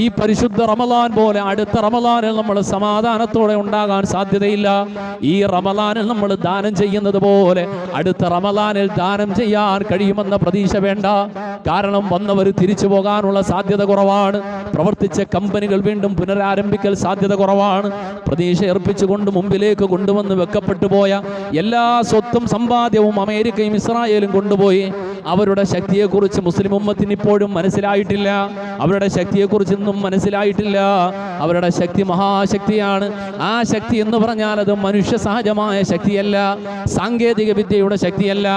ഈ പരിശുദ്ധ റമദാൻ പോലെ അടുത്ത റമദാനിൽ നമ്മൾ സമാധാനത്തോടെ ഉണ്ടാകാൻ സാധ്യതയില്ല. ഈ റമദാനിൽ നമ്മൾ ദാനം ചെയ്യുന്നത് പോലെ അടുത്ത റമദാനിൽ ദാനം ചെയ്യാൻ കഴിയുമെന്ന പ്രതീക്ഷ വേണ്ട. കാരണം വന്നവർ തിരിച്ചു പോകാനുള്ള സാധ്യത കുറവാണ്. പ്രവർത്തിച്ച കമ്പനികൾ വീണ്ടും പുനരാരംഭിക്കൽ സാധ്യത കുറവാണ്. പ്രതീക്ഷ അർപ്പിച്ചുകൊണ്ട് മുമ്പിലേക്ക് കൊണ്ടുവന്ന് വെക്കപ്പെട്ടു പോയ എല്ലാ സ്വത്തും സമ്പാദ്യവും അമേരിക്കയും ഇസ്രായേലും കൊണ്ടുപോയി. അവരുടെ ശക്തിയെക്കുറിച്ച് മുസ്ലിം ഉമ്മത്തിന് ഇപ്പോഴും മനസ്സിലായിട്ടില്ല. അവരുടെ ശക്തിയെക്കുറിച്ച് ഇന്നും മനസ്സിലായിട്ടില്ല. അവരുടെ ശക്തി മഹാശക്തിയാണ്. ആ ശക്തി എന്ന് പറഞ്ഞാൽ അത് മനുഷ്യ സഹജമായ ശക്തിയല്ല, സാങ്കേതിക വിദ്യയുടെ ശക്തിയല്ല,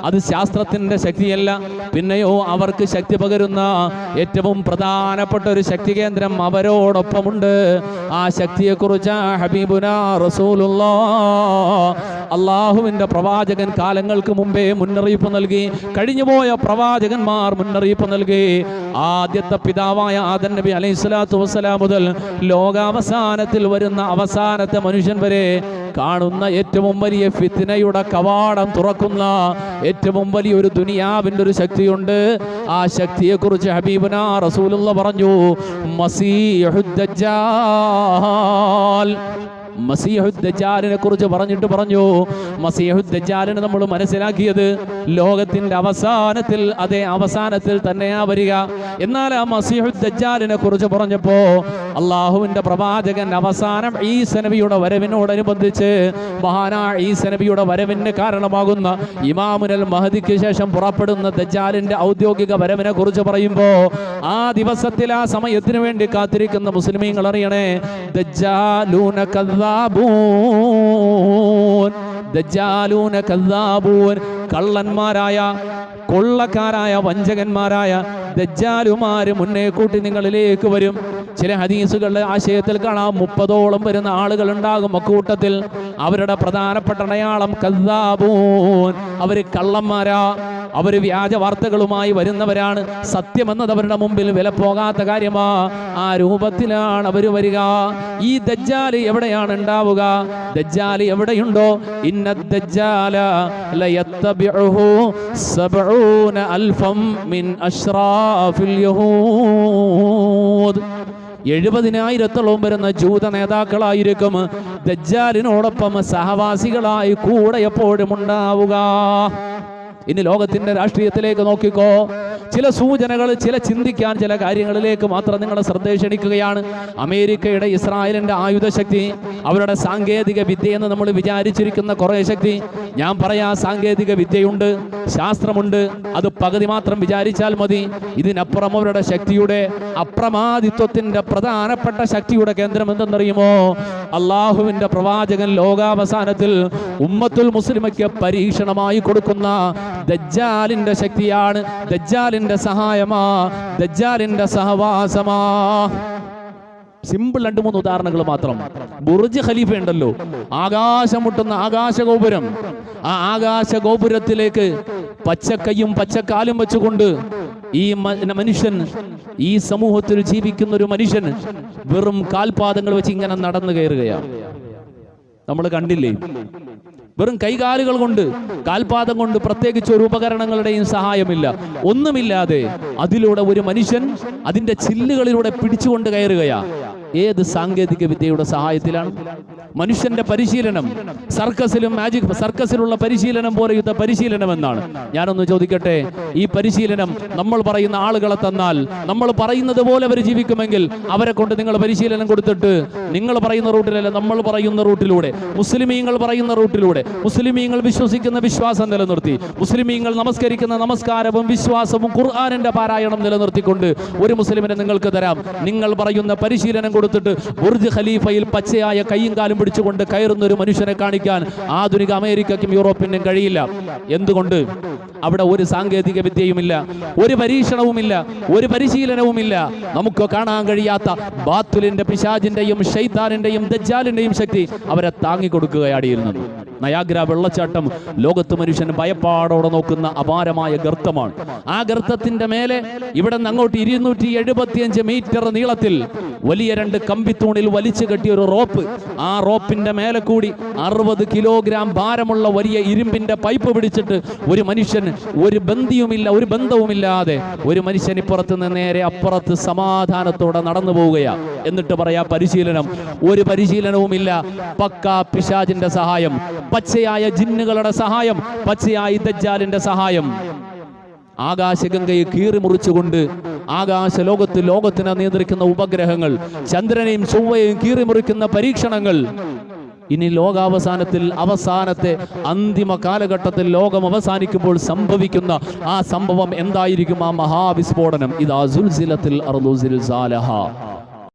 അത് ശാസ്ത്രത്തിൻ്റെ ശക്തിയല്ല. പിന്നെയോ അവർക്ക് ശക്തി പകരുന്ന ഏറ്റവും പ്രധാനപ്പെട്ട ഒരു ശക്തി കേന്ദ്രം അവരോടൊപ്പമുണ്ട്. ആ ശക്തിയെക്കുറിച്ച് ഹബീബുനാ റസൂലുള്ളാഹ് അള്ളാഹുവിൻ്റെ പ്രവാചകൻ കാലങ്ങൾക്ക് മുമ്പേ മുന്നറിയിപ്പ് നൽകി. കഴിഞ്ഞുപോയ പ്രവാചകന്മാർ മുന്നറിയിപ്പ് നൽകി. ആദ്യത്തെ പിതാവായ ആദം നബി അലൈഹിസ്സലാത്തു വസ്സലാം മുതൽ ലോകാവസാനത്തിൽ വരുന്ന അവസാനത്തെ മനുഷ്യൻ വരെ കാണുന്ന ഏറ്റവും വലിയ ഫിത്നയുടെ കവാടം തുറക്കുന്ന ഏറ്റവും വലിയൊരു ദുനിയാവിൻ്റെ ഒരു ശക്തിയുണ്ട്. ആ ശക്തിയെക്കുറിച്ച് ഹബീബുനാ റസൂലുള്ളാഹ് പറഞ്ഞു, മസീഹുദ് ദജ്ജാൽ. മസീഹുദ് ദജ്ജാലിനെ കുറിച്ച് പറഞ്ഞിട്ട് പറഞ്ഞു, മസീഹുദ് ദജ്ജാലിനെ നമ്മൾ മനസ്സിലാക്കിയത് ലോകത്തിന്റെ അവസാനത്തിൽ, അതേ അവസാനത്തിൽ തന്നെയാ വരിക. എന്നാൽ ആ മസീഹുദ് ദജ്ജാലിനെ കുറിച്ച് പറഞ്ഞപ്പോ അള്ളാഹുവിന്റെ പ്രവാചകൻ അവസാനം ഈസ നബിയുടെ വരവിനോടനുബന്ധിച്ച് മഹാനായ ഈസ നബിയുടെ വരവിന് കാരണമാകുന്ന ഇമാമുൽ മഹദിക്ക് ശേഷം പുറപ്പെടുന്ന ദജ്ജാലിന്റെ ഔദ്യോഗിക വരവിനെ കുറിച്ച് പറയുമ്പോ ആ ദിവസത്തിൽ ആ സമയത്തിന് വേണ്ടി കാത്തിരിക്കുന്ന മുസ്ലിമീങ്ങൾ അറിയണേ, ദജ്ജാലൂന ദജ്ജാലൂന കദ്ദാബൂൻ, കള്ളന്മാരായ കൊള്ളക്കാരായ വഞ്ചകന്മാരായ ദജ്ജാലുമാര് മുന്നേ കൂട്ടി നിങ്ങളിലേക്ക് വരും. ചില ഹദീസുകളുടെ ആശയത്തിൽ കാണാം 30ഓളം വരുന്ന ആളുകൾ ഉണ്ടാകും അക്കൂട്ടത്തിൽ. അവരുടെ പ്രധാനപ്പെട്ട അടയാളം കദ്ദാബൂൻ, അവര് കള്ളന്മാരാ, അവര് വ്യാജ വാർത്തകളുമായി വരുന്നവരാണ്. സത്യമെന്നത് അവരുടെ മുമ്പിൽ വില പോകാത്ത കാര്യമാ. ആ രൂപത്തിലാണ് അവർ വരിക. ഈ ദജ്ജാല് എവിടെയാണ് ഉണ്ടാവുക? ദജ്ജാല് എവിടെയുണ്ടോ, ഇന്ന ദജ്ജാല ലയത്തബിഉഹു 70,000 മിൻ അശ്റാഫിൽ യഹൂദ്. 70,000-ഓളം വരുന്ന ജൂത നേതാക്കളായിരിക്കും ദജ്ജാലിനോടൊപ്പം സഹവാസികളായി കൂടെ എപ്പോഴും ഉണ്ടാവുക. ഇനി ലോകത്തിന്റെ രാഷ്ട്രീയത്തിലേക്ക് നോക്കിക്കോ. ചില സൂചനകൾ, ചില ചിന്തിക്കാൻ ചില കാര്യങ്ങളിലേക്ക് മാത്രം നിങ്ങളുടെ ശ്രദ്ധ ക്ഷണിക്കുകയാണ്. അമേരിക്കയുടെ ഇസ്രായേലിന്റെ ആയുധശക്തി, അവരുടെ സാങ്കേതിക വിദ്യയെന്ന് നമ്മൾ വിചാരിച്ചിരിക്കുന്ന കുറേ ശക്തി, ഞാൻ പറയാ സാങ്കേതിക വിദ്യയുണ്ട്, ശാസ്ത്രമുണ്ട്, അത് പകുതി മാത്രം വിചാരിച്ചാൽ മതി. ഇതിനപ്പുറം അവരുടെ ശക്തിയുടെ അപ്രമാദിത്വത്തിന്റെ പ്രധാനപ്പെട്ട ശക്തിയുടെ കേന്ദ്രം എന്തെന്നറിയുമോ? അള്ളാഹുവിന്റെ പ്രവാചകൻ ലോകാവസാനത്തിൽ ഉമ്മത്തുൽ മുസ്ലിമയ്ക്ക് പരീക്ഷണമായി കൊടുക്കുന്ന ദജ്ജാലിന്റെ ശക്തിയാണ്, ദജ്ജാലിന്റെ സഹായമാ, ദജ്ജാലിന്റെ സഹവാസമാ. സിമ്പിൾ 2-3 ഉദാഹരണങ്ങൾ മാത്രം. ബുർജ് ഖലീഫ ഉണ്ടല്ലോ, ആകാശം മുട്ടുന്ന ആകാശഗോപുരം. ആ ആകാശഗോപുരത്തിലേക്ക് പച്ചക്കൈയും പച്ചക്കാലും വെച്ചുകൊണ്ട് ഈ മനുഷ്യൻ, ഈ സമൂഹത്തിൽ ജീവിക്കുന്ന ഒരു മനുഷ്യൻ വെറും കാൽപാദങ്ങൾ വെച്ച് ഇങ്ങനെ നടന്നു കയറുകയാണ്. നമ്മൾ കണ്ടില്ലേ? വെറും കൈകാലുകൾ കൊണ്ട്, കാൽപാദം കൊണ്ട്, പ്രത്യേകിച്ച് ഒരു ഉപകരണങ്ങളുടെയും സഹായമില്ല, ഒന്നുമില്ലാതെ അതിലൂടെ ഒരു മനുഷ്യൻ അതിന്റെ ചില്ലുകളിലൂടെ പിടിച്ചുകൊണ്ട് കയറുകയാ. ഏത് സാങ്കേതിക വിദ്യയുടെ സഹായത്തിലാണ്? മനുഷ്യന്റെ പരിശീലനം സർക്കസിലും സർക്കസിലുള്ള പരിശീലനം പോലെയുത്ത പരിശീലനം എന്നാണ്. ഞാനൊന്ന് ചോദിക്കട്ടെ, ഈ പരിശീലനം നമ്മൾ പറയുന്ന ആളുകളെ തന്നാൽ, നമ്മൾ പറയുന്നത് പോലെ അവർ ജീവിക്കുമെങ്കിൽ അവരെ കൊണ്ട് നിങ്ങൾ പരിശീലനം കൊടുത്തിട്ട് നിങ്ങൾ പറയുന്ന റൂട്ടിലല്ല, നമ്മൾ പറയുന്ന റൂട്ടിലൂടെ, മുസ്ലിമീങ്ങൾ പറയുന്ന റൂട്ടിലൂടെ, മുസ്ലിമീങ്ങൾ വിശ്വസിക്കുന്ന വിശ്വാസം നിലനിർത്തി, മുസ്ലിമീങ്ങൾ നമസ്കരിക്കുന്ന നമസ്കാരവും വിശ്വാസവും ഖുർആനിന്റെ പാരായണം നിലനിർത്തിക്കൊണ്ട് ഒരു മുസ്ലിമിനെ നിങ്ങൾക്ക് തരാം. നിങ്ങൾ പറയുന്ന പരിശീലനം കൊടുത്തിട്ട് ബുർജ് ഖലീഫയിൽ പച്ചയായ കൈയും കാലും പിടിച്ചുകൊണ്ട് കയറുന്ന ഒരു മനുഷ്യനെ കാണിക്കാൻ ആധുനിക അമേരിക്കയ്ക്കും യൂറോപ്പിനും കഴിയില്ല. എന്തുകൊണ്ട്? അവിടെ ഒരു സാങ്കേതിക വിദ്യയുമില്ല, ഒരു പരീക്ഷണവുമില്ല, ഒരു പരിശീലനവുമില്ല. നമുക്ക് കാണാൻ കഴിയാത്ത ബാത്തുലിന്റെ, പിശാചിന്റെയും ശൈത്താനിന്റെയും ദജ്ജാലിന്റെയും ശക്തി അവരെ താങ്ങിക്കൊടുക്കുകയാടിയിരുന്നത്. നയാഗ്ര വെള്ളച്ചാട്ടം ലോകത്ത് മനുഷ്യൻ ഭയപ്പാടോടെ നോക്കുന്ന അപാരമായ ഗർത്തമാണ്. ആ ഗർത്തത്തിന്റെ മേലെ ഇവിടെ നിന്ന് അങ്ങോട്ട് 275 മീറ്റർ നീളത്തിൽ വലിയ 2 കമ്പിത്തൂണിൽ വലിച്ചു കെട്ടിയ ഒരു റോപ്പ്. ആ റോപ്പിന്റെ മേലെ കൂടി 60 കിലോഗ്രാം ഭാരമുള്ള വലിയ ഇരുമ്പിന്റെ പൈപ്പ് പിടിച്ചിട്ട് ഒരു മനുഷ്യൻ ഒരു ബന്ധവുമില്ലാതെ ഒരു മനുഷ്യൻ ഇപ്പുറത്ത് നിന്ന് നേരെ അപ്പുറത്ത് സമാധാനത്തോടെ നടന്നു പോവുകയാണ്. എന്നിട്ട് പറയാ പരിശീലനം. ഒരു പരിശീലനവുമില്ല. പക്കാ പിശാചിന്റെ സഹായം, പച്ചയായ ജിന്നുകളുടെ സഹായം, പച്ചയായ ദജ്ജാലിന്റെ സഹായം. ആകാശഗംഗയെ കീറിമുറിച്ചുകൊണ്ട് ലോകത്തിനെ നിയന്ത്രിക്കുന്ന ഉപഗ്രഹങ്ങൾ, ചന്ദ്രനെയും ചൊവ്വയെയും കീറിമുറിക്കുന്ന പരീക്ഷണങ്ങൾ. ഇനി ലോകാവസാനത്തിൽ അവസാനത്തെ അന്തിമ കാലഘട്ടത്തിൽ ലോകം അവസാനിക്കുമ്പോൾ സംഭവിക്കുന്ന ആ സംഭവം എന്തായിരിക്കും? ആ മഹാവിസ്ഫോടനം. ഇദാ സുൽസിലത്തിൽ അർളു സിൽസാലഹാ.